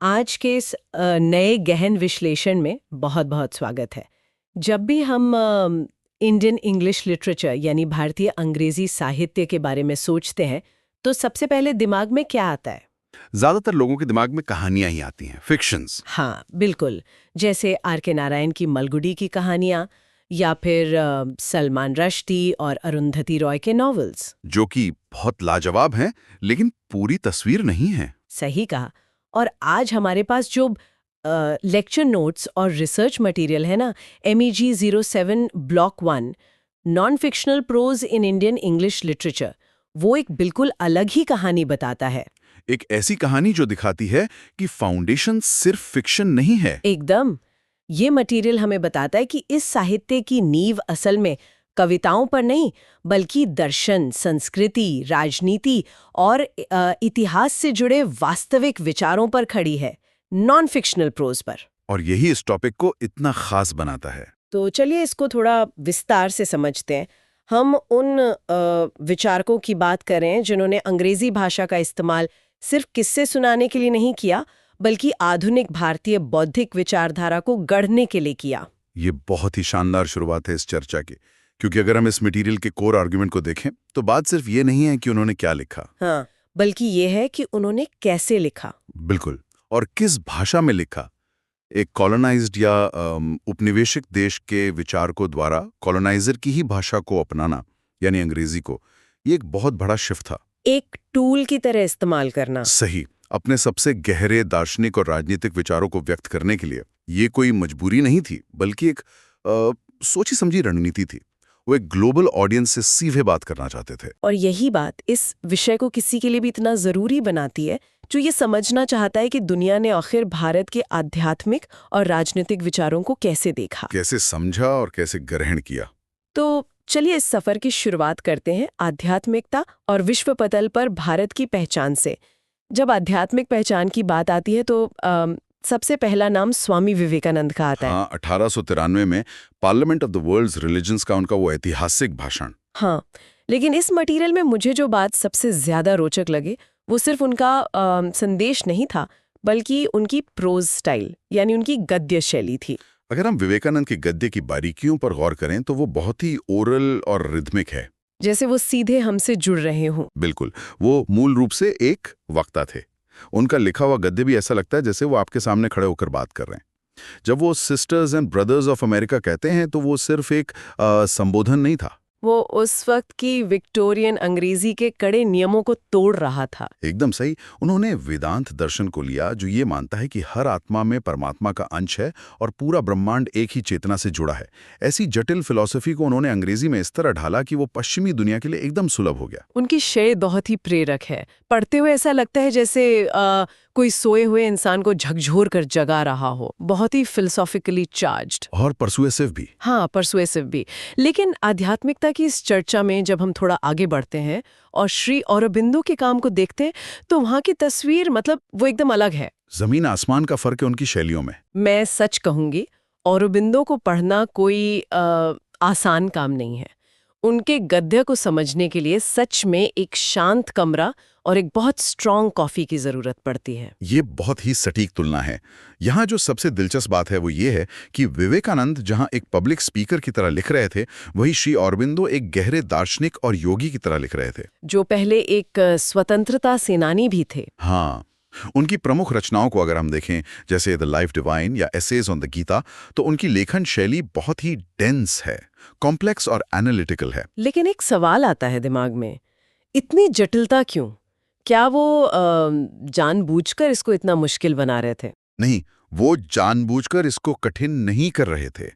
आज के इस नए गहन विश्लेषण में बहुत बहुत स्वागत है। जब भी हम इंडियन इंग्लिश लिटरेचर यानी भारतीय अंग्रेजी साहित्य के बारे में सोचते हैं तो सबसे पहले दिमाग में क्या आता है? ज्यादातर लोगों के दिमाग में कहानियां ही आती हैं, फिक्शंस। हाँ बिल्कुल, जैसे आर.के. नारायण की मलगुडी की कहानियाँ या फिर सलमान रश्दी और अरुंधति रॉय के नॉवेल्स। जो कि बहुत लाजवाब हैं, लेकिन पूरी तस्वीर नहीं है। सही कहा। और आज हमारे पास जो लेक्चर नोट्स और रिसर्च मटेरियल है ना, MEG 07 block 1 non fictional prose in Indian English literature, वो एक बिल्कुल अलग ही कहानी बताता है। एक ऐसी कहानी जो दिखाती है कि फाउंडेशन सिर्फ फिक्शन नहीं है। एकदम। ये मटेरियल हमें बताता है कि इस साहित्य की नींव असल में कविताओं पर नहीं बल्कि दर्शन, संस्कृति, राजनीति और इतिहास से जुड़े वास्तविक विचारों पर खड़ी है, नॉन फिक्शनल प्रोज पर। और यही इस टॉपिक को इतना खास बनाता है। तो चलिए इसको थोड़ा विस्तार से समझते हैं। हम उन विचारकों की बात करें जिन्होंने अंग्रेजी भाषा का इस्तेमाल सिर्फ किस्से सुनाने के लिए नहीं किया बल्कि आधुनिक भारतीय बौद्धिक विचारधारा को गढ़ने के लिए किया। ये बहुत ही शानदार शुरुआत है इस चर्चा की, क्योंकि अगर हम इस मटेरियल के कोर आर्गुमेंट को देखें तो बात सिर्फ ये नहीं है कि उन्होंने क्या लिखा। हाँ, बल्कि ये है कि उन्होंने कैसे लिखा। बिल्कुल। और किस भाषा में लिखा। एक कॉलोनाइज्ड या उपनिवेशिक देश के विचारकों द्वारा कॉलोनाइजर की ही भाषा को अपनाना, यानी अंग्रेजी को, ये एक बहुत बड़ा शिफ्ट था। एक टूल की तरह इस्तेमाल करना। सही। अपने सबसे गहरे दार्शनिक और राजनीतिक विचारों को व्यक्त करने के लिए ये कोई मजबूरी नहीं थी, बल्कि एक सोची समझी रणनीति थी। वो एक ग्लोबल ऑडियंस से सीधे बात करना चाहते थे। और यही बात इस विषय को किसी के लिए भी इतना जरूरी बनाती है जो ये समझना चाहता है कि दुनिया ने आखिर भारत के आध्यात्मिक और राजनीतिक विचारों को कैसे देखा, कैसे समझा और कैसे ग्रहण किया। तो चलिए इस सफर की शुरुआत करते हैं आध्यात्मिकता और विश्व पटल पर भारत की पहचान से। जब आध्यात्मिक पहचान की बात आती है तो सबसे पहला नाम स्वामी विवेकानंद का आता है। हाँ, 1893 में parliament of the world's religions का उनका वो ऐतिहासिक भाषण। हाँ, लेकिन इस मटेरियल में मुझे जो बात सबसे ज्यादा रोचक लगे वो सिर्फ उनका संदेश नहीं था बल्कि उनकी प्रोज स्टाइल यानी उनकी गद्य शैली थी। अगर हम विवेकानंद के गद्य की बारीकियों पर गौर करें तो वो बहुत ही ओरल और रिदमिक है, जैसे वो सीधे हमसे जुड़ रहे हों। बिल्कुल। वो मूल रूप से एक वक्ता थे। उनका लिखा हुआ गद्य भी ऐसा लगता है जैसे वो आपके सामने खड़े होकर बात कर रहे हैं। जब वो sisters and brothers of America कहते हैं तो वो सिर्फ एक संबोधन नहीं था। वो उस वक्त की विक्टोरियन अंग्रेजी के कड़े नियमों को तोड़ रहा था। एकदम सही। उन्होंने वेदांत दर्शन को लिया जो ये मानता है कि हर आत्मा में परमात्मा का अंश है और पूरा ब्रह्मांड एक ही चेतना से जुड़ा है। ऐसी जटिल फिलॉसफी को उन्होंने अंग्रेजी में इस तरह ढाला कि वो पश्चिमी दुनिया के लिए एकदम सुलभ हो गया। उनकी शैली बहुत ही प्रेरक है। पढ़ते हुए ऐसा लगता है जैसे कोई सोए हुए इंसान को झकझोर कर जगा रहा हो। बहुत ही फिलोसॉफिकली चार्ज्ड और परसुएसिव भी। हाँ, परसुएसिव भी। लेकिन आध्यात्मिकता की इस चर्चा में जब हम थोड़ा आगे बढ़ते हैं और श्री औरोबिंदो के काम को देखते हैं तो वहाँ की तस्वीर मतलब वो एकदम अलग है। जमीन आसमान का फर्क है उनकी शैलियों में। मैं सच कहूंगी, औरोबिंदो को पढ़ना कोई आसान काम नहीं है। उनके गद्य को समझने के लिए सच में एक शांत कमरा और एक बहुत स्ट्रॉन्ग कॉफी की जरूरत पड़ती है। ये बहुत ही सटीक तुलना है। यहाँ जो सबसे दिलचस्प बात है वो ये है कि विवेकानंद जहाँ एक पब्लिक स्पीकर की तरह लिख रहे थे, वही श्री औरोबिंदो एक गहरे दार्शनिक और योगी की तरह लिख रहे थे, जो पहले एक स्वतंत्रता सेनानी भी थे। हाँ। उनकी प्रमुख रचनाओं को अगर हम देखें, जैसे द लाइफ डिवाइन या एसेज ऑन द गीता, तो उनकी लेखन शैली बहुत ही डेंस है, कॉम्प्लेक्स और एनालिटिकल है। लेकिन एक सवाल आता है दिमाग में, इतनी जटिलता क्यों? क्या वो जानबूझकर इसको इतना मुश्किल बना रहे थे? नहीं, वो जानबूझकर इसको कठिन नहीं कर रहे थे।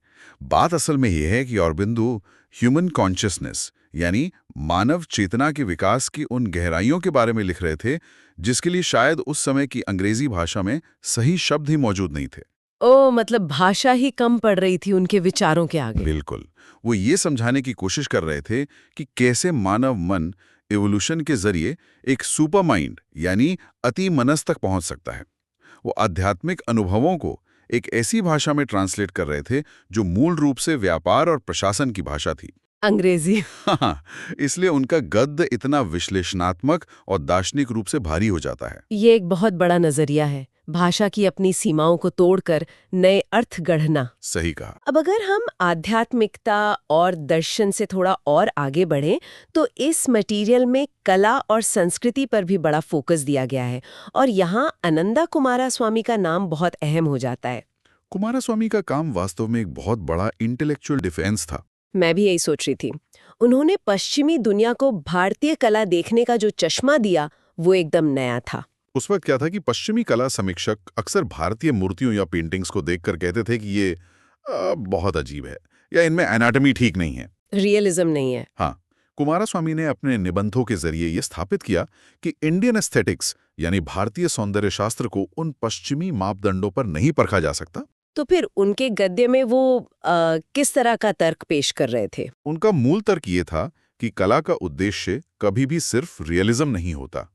बात असल में यह है कि औरोबिंदो ह्यूमन कॉन्शियसनेस यानी मानव चेतना के विकास की उन गहराइयों के बारे में लिख रहे थे जिसके लिए शायद उस समय की अंग्रेजी भाषा में सही शब्द ही मौजूद नहीं थे। ओ, मतलब भाषा ही कम पड़ रही थी उनके विचारों के आगे। बिल्कुल। वो ये समझाने की कोशिश कर रहे थे कि कैसे मानव मन एवोल्यूशन के जरिए एक सुपर माइंड यानी अति मनस तक पहुंच सकता है। वो आध्यात्मिक अनुभवों को एक ऐसी भाषा में ट्रांसलेट कर रहे थे जो मूल रूप से व्यापार और प्रशासन की भाषा थी, अंग्रेजी। हाँ, इसलिए उनका गद्य इतना विश्लेषणात्मक और दार्शनिक रूप से भारी हो जाता है। ये एक बहुत बड़ा नजरिया है। भाषा की अपनी सीमाओं को तोड़कर नए अर्थ गढ़ना। सही कहा। अब अगर हम आध्यात्मिकता और दर्शन से थोड़ा और आगे बढ़ें तो इस मटेरियल में कला और संस्कृति पर भी बड़ा फोकस दिया गया है और यहाँ आनंदा कुमारास्वामी का नाम बहुत अहम हो जाता है। कुमारास्वामी का काम वास्तव में एक बहुत बड़ा इंटेलेक्चुअल डिफेंस था। मैं भी यही सोच रही थी। उन्होंने पश्चिमी दुनिया को भारतीय कला देखने का जो चश्मा दिया वो एकदम नया था। उस वक्त क्या था कि पश्चिमी कला समीक्षक अक्सर भारतीय मूर्तियों या पेंटिंग्स को देखकर कहते थे कि ये बहुत अजीब है या इनमें एनाटॉमी ठीक नहीं है, रियलिज्म नहीं है। हाँ, कुमारास्वामी ने अपने निबंधों के जरिए ये स्थापित किया कि इंडियन एस्थेटिक्स यानी भारतीय सौंदर्य शास्त्र को उन पश्चिमी मापदंडों पर नहीं परखा जा सकता। तो फिर उनके गद्य में वो किस तरह का तर्क पेश कर रहे थे? उनका मूल तर्क ये था कि कला का उद्देश्य कभी भी सिर्फ रियलिज्म नहीं होता।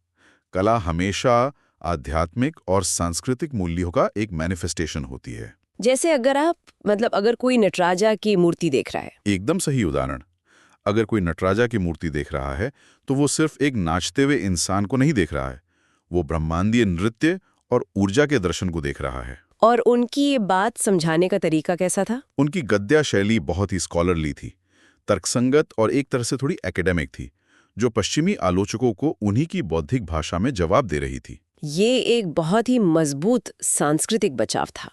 कला हमेशा आध्यात्मिक और सांस्कृतिक मूल्यों का एक मैनिफेस्टेशन होती है। जैसे अगर कोई नटराजा की मूर्ति देख रहा है। एकदम सही उदाहरण। अगर कोई नटराजा की मूर्ति देख रहा है तो वो सिर्फ एक नाचते हुए इंसान को नहीं देख रहा है, वो ब्रह्मांडीय नृत्य और ऊर्जा के दर्शन को देख रहा है। और उनकी ये बात समझाने का तरीका कैसा था? उनकी गद्य शैली बहुत ही स्कॉलरली थी, तर्कसंगत और एक तरह से थोड़ी एकेडमिक थी, जो पश्चिमी आलोचकों को उन्हीं की बौद्धिक भाषा में जवाब दे रही थी। ये एक बहुत ही मजबूत सांस्कृतिक बचाव था।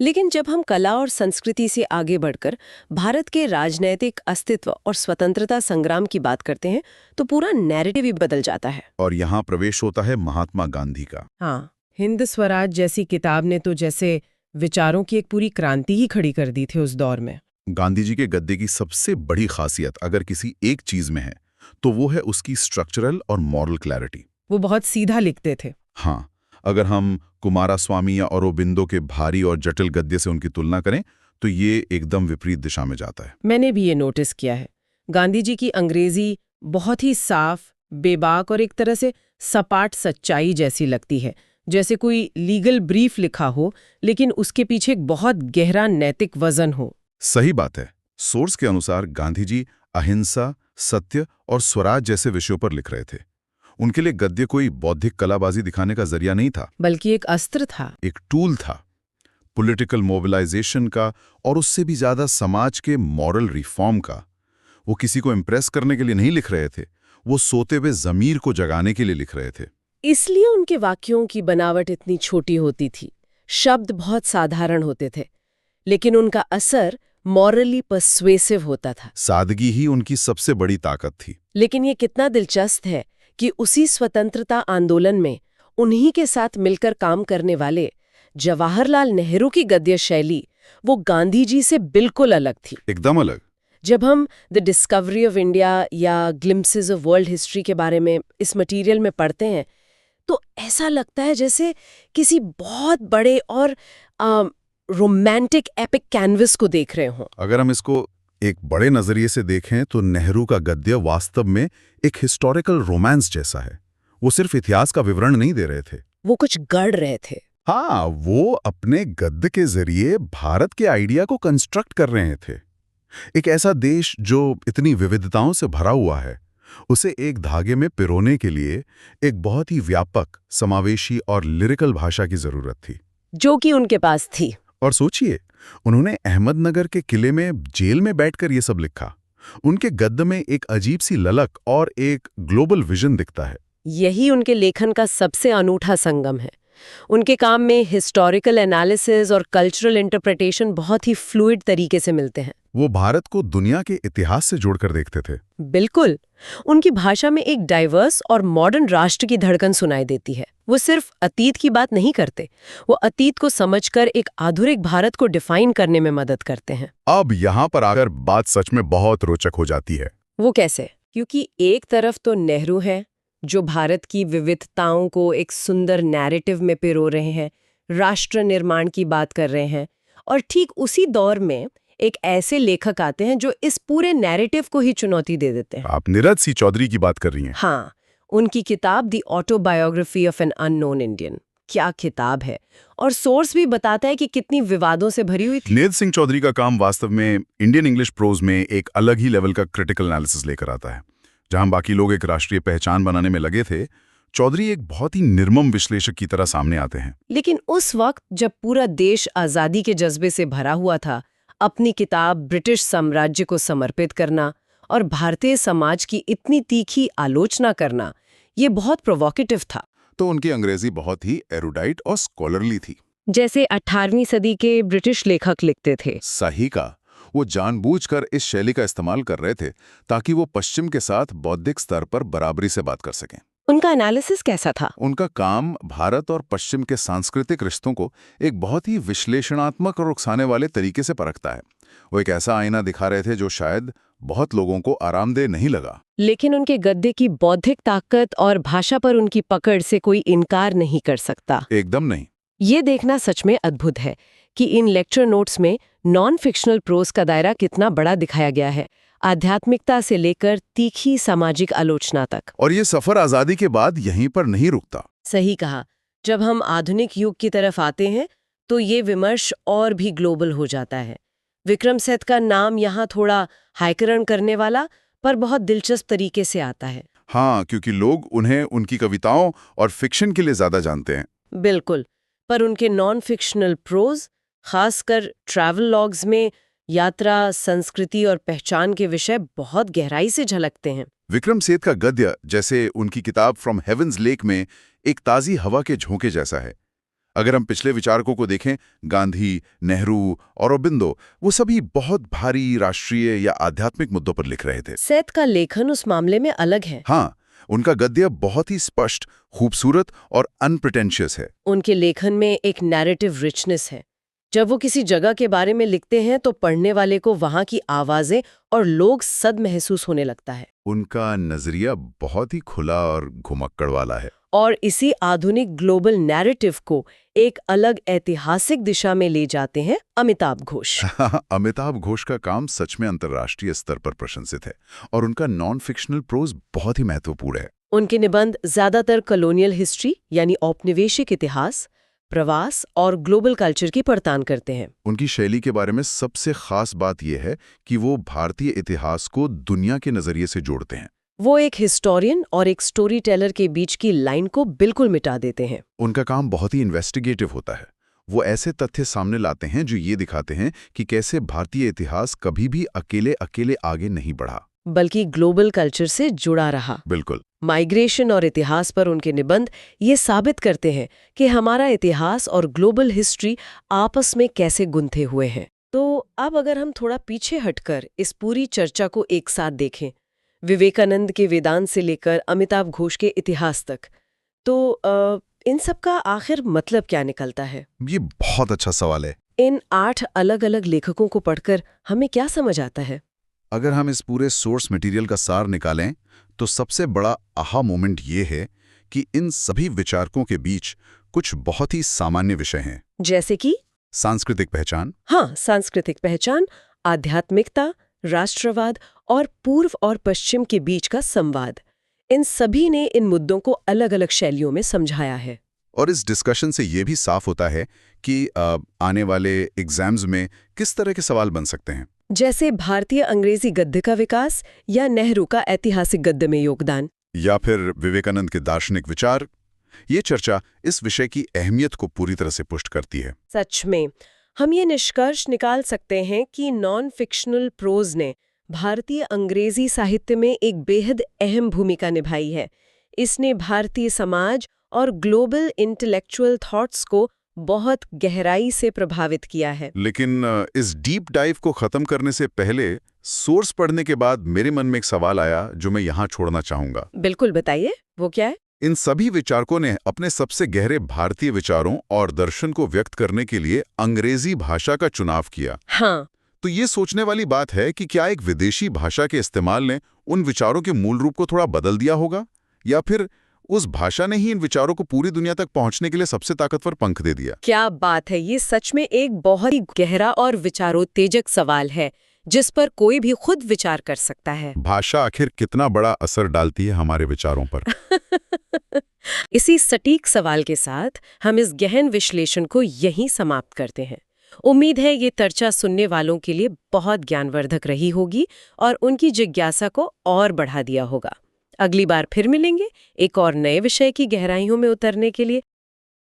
लेकिन जब हम कला और संस्कृति से आगे बढ़कर भारत के राजनैतिक अस्तित्व और स्वतंत्रता संग्राम की बात करते हैं तो पूरा नैरेटिव ही बदल जाता है। और यहाँ प्रवेश होता है महात्मा गांधी का। हाँ, हिंद स्वराज जैसी किताब ने तो जैसे विचारों की एक पूरी क्रांति ही खड़ी कर दी थी उस दौर में। गांधी जी के गद्य की सबसे बड़ी खासियत अगर किसी एक चीज में है तो वो है उसकी स्ट्रक्चरल और मॉरल क्लैरिटी। वो बहुत सीधा लिखते थे। हाँ, अगर हम कुमारास्वामी या औरोबिंदो के भारी और जटिल गद्य से उनकी तुलना करें तो ये एकदम विपरीत दिशा में जाता है। मैंने भी ये नोटिस किया है। गांधी जी की अंग्रेजी बहुत ही साफ, बेबाक और एक तरह से सपाट सच्चाई जैसी लगती है, जैसे कोई लीगल ब्रीफ लिखा हो लेकिन उसके पीछे एक बहुत गहरा नैतिक वजन हो। सही बात है। सोर्स के अनुसार गांधी जी अहिंसा, सत्य और स्वराज जैसे विषयों पर लिख रहे थे। उनके लिए गद्य कोई बौद्धिक कलाबाजी दिखाने का जरिया नहीं था, बल्कि एक अस्त्र था, एक टूल था, पॉलिटिकल मोबिलाइजेशन का और उससे भी ज्यादा समाज के मॉरल रिफॉर्म का। वो किसी को इम्प्रेस करने के लिए नहीं लिख रहे थे, वो सोते हुए ज़मीर को जगाने के लिए लिख रहे थे। इसलिए उनके वाक्यों की बनावट इतनी छोटी होती थी, शब्द बहुत साधारण होते थे, लेकिन उनका असर मॉरली पर्सुएसिव होता था। सादगी ही उनकी सबसे बड़ी ताकत थी। लेकिन ये कितना दिलचस्प है कि उसी स्वतंत्रता आंदोलन में उन्हीं के साथ मिलकर काम करने वाले जवाहरलाल नेहरू की गद्य शैली वो गांधी जी से बिल्कुल अलग थी। एकदम अलग। जब हम द डिस्कवरी ऑफ इंडिया या ग्लिम्पसेस ऑफ वर्ल्ड हिस्ट्री के बारे में इस मटेरियल में पढ़ते हैं तो ऐसा लगता है जैसे किसी बहुत बड़े और रोमांटिक एपिक कैनवस को देख रहे हों। अगर हम इसको एक बड़े नजरिए से देखें तो नेहरू का गद्य वास्तव में एक हिस्टोरिकल रोमांस जैसा है। वो सिर्फ इतिहास का विवरण नहीं दे रहे थे, वो कुछ गढ़ रहे थे। हाँ, वो अपने गद्य के जरिए भारत के आइडिया को कंस्ट्रक्ट कर रहे थे। एक ऐसा देश जो इतनी विविधताओं से भरा हुआ है, उसे एक धागे में पिरोने के लिए एक बहुत ही व्यापक, समावेशी और लिरिकल भाषा की जरूरत थी, जो कि उनके पास थी। और सोचिए, उन्होंने अहमदनगर के किले में जेल में बैठकर ये सब लिखा। उनके गद्य में एक अजीब सी ललक और एक ग्लोबल विजन दिखता है। यही उनके लेखन का सबसे अनूठा संगम है। उनके काम में हिस्टोरिकल एनालिसिस और कल्चरल इंटरप्रिटेशन बहुत ही फ्लूइड तरीके से मिलते हैं। वो भारत को दुनिया के इतिहास से जोड़कर देखते थे। बिल्कुल। उनकी भाषा में एक डाइवर्स और मॉडर्न राष्ट्र की धड़कन सुनाई देती है। वो सिर्फ अतीत की बात नहीं करते, वो अतीत को समझकर एक आधुनिक भारत को डिफाइन करने में मदद करते हैं। अब यहाँ पर आकर बात सच में बहुत रोचक हो जाती है। वो कैसे? क्योंकि एक तरफ तो नेहरू है जो भारत की विविधताओं को एक सुंदर नैरेटिव में पिरो रहे हैं, राष्ट्र निर्माण की बात कर रहे हैं, और ठीक उसी दौर में एक ऐसे लेखक आते हैं जो इस पूरे नैरेटिव को ही चुनौती दे देते हैं। आप नीरज सी चौधरी की बात कर रही हैं? हाँ, उनकी किताब the autobiography of an unknown Indian. क्या किताब है, और सोर्स भी बताता है कि कितनी विवादों से भरी हुई थी। नीरज सिंह चौधरी का काम वास्तव में इंडियन इंग्लिश प्रोज में एक अलग ही लेवल का क्रिटिकल एनालिसिस लेकर आता है। जहां बाकी लोग एक राष्ट्रीय पहचान बनाने में लगे थे, चौधरी एक बहुत ही निर्मम विश्लेषक की तरह सामने आते हैं। लेकिन उस वक्त जब पूरा देश आज़ादी के जज्बे से भरा हुआ था, अपनी किताब ब्रिटिश साम्राज्य को समर्पित करना और भारतीय समाज की इतनी तीखी आलोचना करना, ये बहुत प्रोवोकेटिव था। तो उनकी अंग्रेजी बहुत ही एरुडाइट और स्कॉलरली थी। जैसे 18वीं सदी के ब्रिटिश लेखक लिखते थे। सही का, वो जानबूझकर इस शैली का इस्तेमाल कर रहे थे ताकि वो पश्चिम के साथ बौद्धिक स्तर पर बराबरी से बात कर सकें। उनका एनालिसिस कैसा था? उनका काम भारत और पश्चिम के सांस्कृतिक रिश्तों को एक बहुत ही विश्लेषणात्मक और उकसाने वाले तरीके से परखता है। वो एक ऐसा आईना दिखा रहे थे जो शायद बहुत लोगों को आरामदेह नहीं लगा। लेकिन उनके गद्य की बौद्धिक ताकत और भाषा पर उनकी पकड़ से कोई इनकार नहीं कर सकता। एकदम नहीं। ये देखना सच में अद्भुत है कि इन लेक्चर नोट्स में नॉन फिक्शनल प्रोज का दायरा कितना बड़ा दिखाया गया है, आध्यात्मिकता से लेकर तीखी सामाजिक आलोचना तक। और ये सफर आजादी के बाद यहीं पर नहीं रुकता। सही कहा। जब हम आधुनिक युग की तरफ आते हैं तो ये विमर्श और भी ग्लोबल हो जाता है। विक्रम सेठ का नाम यहाँ थोड़ा हाइकरण करने वाला पर बहुत दिलचस्प तरीके से आता है। हाँ, क्योंकि लोग उन्हें उनकी कविताओं और फिक्शन के लिए ज्यादा जानते हैं। बिल्कुल, पर उनके नॉन फिक्शनल प्रोज, खासकर ट्रैवल लॉग्स में यात्रा, संस्कृति और पहचान के विषय बहुत गहराई से झलकते हैं। विक्रम सेठ का गद्य, जैसे उनकी किताब फ्रॉम हेवंस लेक में, एक ताज़ी हवा के झोंके जैसा है। अगर हम पिछले विचारकों को देखें, गांधी, नेहरू और अरबिंदो, वो सभी बहुत भारी राष्ट्रीय या आध्यात्मिक मुद्दों पर लिख रहे थे। सेठ का लेखन उस मामले में अलग है। हाँ, उनका गद्य बहुत ही स्पष्ट, खूबसूरत और अनप्रिटेंशियस है। उनके लेखन में एक नैरेटिव रिचनेस है। जब वो किसी जगह के बारे में लिखते हैं तो पढ़ने वाले को वहां की आवाजें और लोग सद महसूस होने लगता है। उनका नजरिया बहुत ही खुला और घुमक्कड़ वाला है। और इसी आधुनिक ग्लोबल नैरेटिव को एक अलग ऐतिहासिक दिशा में ले जाते हैं अमिताभ घोष। अमिताभ घोष का काम सच में अंतर्राष्ट्रीय स्तर पर प्रशंसित है और उनका नॉन फिक्शनल प्रोज बहुत ही महत्वपूर्ण है। उनके निबंध ज्यादातर कॉलोनियल हिस्ट्री यानी औपनिवेशिक इतिहास, प्रवास और ग्लोबल कल्चर की पड़ताल करते हैं। उनकी शैली के बारे में सबसे खास बात यह है कि वो भारतीय इतिहास को दुनिया के नजरिए से जोड़ते हैं। वो एक हिस्टोरियन और एक स्टोरी टेलर के बीच की लाइन को बिल्कुल मिटा देते हैं। उनका काम बहुत ही इन्वेस्टिगेटिव होता है। वो ऐसे तथ्य सामने लाते हैं जो ये दिखाते हैं कि कैसे भारतीय इतिहास कभी भी अकेले अकेले आगे नहीं बढ़ा, बल्कि ग्लोबल कल्चर से जुड़ा रहा। बिल्कुल। माइग्रेशन और इतिहास पर उनके निबंध ये साबित करते हैं कि हमारा इतिहास और ग्लोबल हिस्ट्री आपस में कैसे गुंथे हुए हैं। तो अब अगर हम थोड़ा पीछे हटकर इस पूरी चर्चा को एक साथ देखें, विवेकानंद के वेदांत से लेकर अमिताभ घोष के इतिहास तक, तो इन सब का आखिर मतलब क्या निकलता है? ये बहुत अच्छा सवाल है। इन 8 अलग अलग लेखकों को पढ़कर हमें क्या समझ आता है? अगर हम इस पूरे सोर्स मटेरियल का सार निकालें तो सबसे बड़ा आहा मोमेंट ये है कि इन सभी विचारकों के बीच कुछ बहुत ही सामान्य विषय हैं। जैसे कि सांस्कृतिक पहचान। हाँ, सांस्कृतिक पहचान, आध्यात्मिकता, राष्ट्रवाद और पूर्व और पश्चिम के बीच का संवाद। इन सभी ने इन मुद्दों को अलग अलग शैलियों में समझाया है। और इस डिस्कशन से ये भी साफ होता है कि आने वाले एग्जाम्स में किस तरह के सवाल बन सकते हैं, जैसे भारतीय अंग्रेजी गद्य का विकास या नेहरू का ऐतिहासिक गद्य में योगदान, या फिर विवेकानंद के दार्शनिक विचार। ये चर्चा इस विषय की अहमियत को पूरी तरह से पुष्ट करती है। सच में हम ये निष्कर्ष निकाल सकते हैं कि नॉन फिक्शनल प्रोज ने भारतीय अंग्रेजी साहित्य में एक बेहद अहम भूमिका निभाई है। इसने भारतीय समाज और ग्लोबल इंटेलेक्चुअल थॉट्स को बहुत गहराई से प्रभावित किया है। लेकिन इस डीप डाइव को खत्म करने से पहले सोर्स पढ़ने के बाद मेरे मन में एक सवाल आया जो मैं यहाँ छोड़ना चाहूंगा। बिल्कुल, बताइए, वो क्या है? इन सभी विचारकों ने अपने सबसे गहरे भारतीय विचारों और दर्शन को व्यक्त करने के लिए अंग्रेजी भाषा का चुनाव किया। हाँ, तो ये सोचने वाली बात है कि क्या एक विदेशी भाषा के इस्तेमाल ने उन विचारों के मूल रूप को थोड़ा बदल दिया होगा, या फिर उस भाषा ने ही इन विचारों को पूरी दुनिया तक पहुंचने के लिए सबसे ताकतवर पंख दे दिया? क्या बात है! ये सच में एक बहुत ही गहरा और विचारोत्तेजक सवाल है जिस पर कोई भी खुद विचार कर सकता है। भाषा आखिर कितना बड़ा असर डालती है हमारे विचारों पर? इसी सटीक सवाल के साथ हम इस गहन विश्लेषण को यहीं समाप्त करते हैं। उम्मीद है ये चर्चा सुनने वालों के लिए बहुत ज्ञानवर्धक रही होगी और उनकी जिज्ञासा को और बढ़ा दिया होगा। अगली बार फिर मिलेंगे एक और नए विषय की गहराइयों में उतरने के लिए।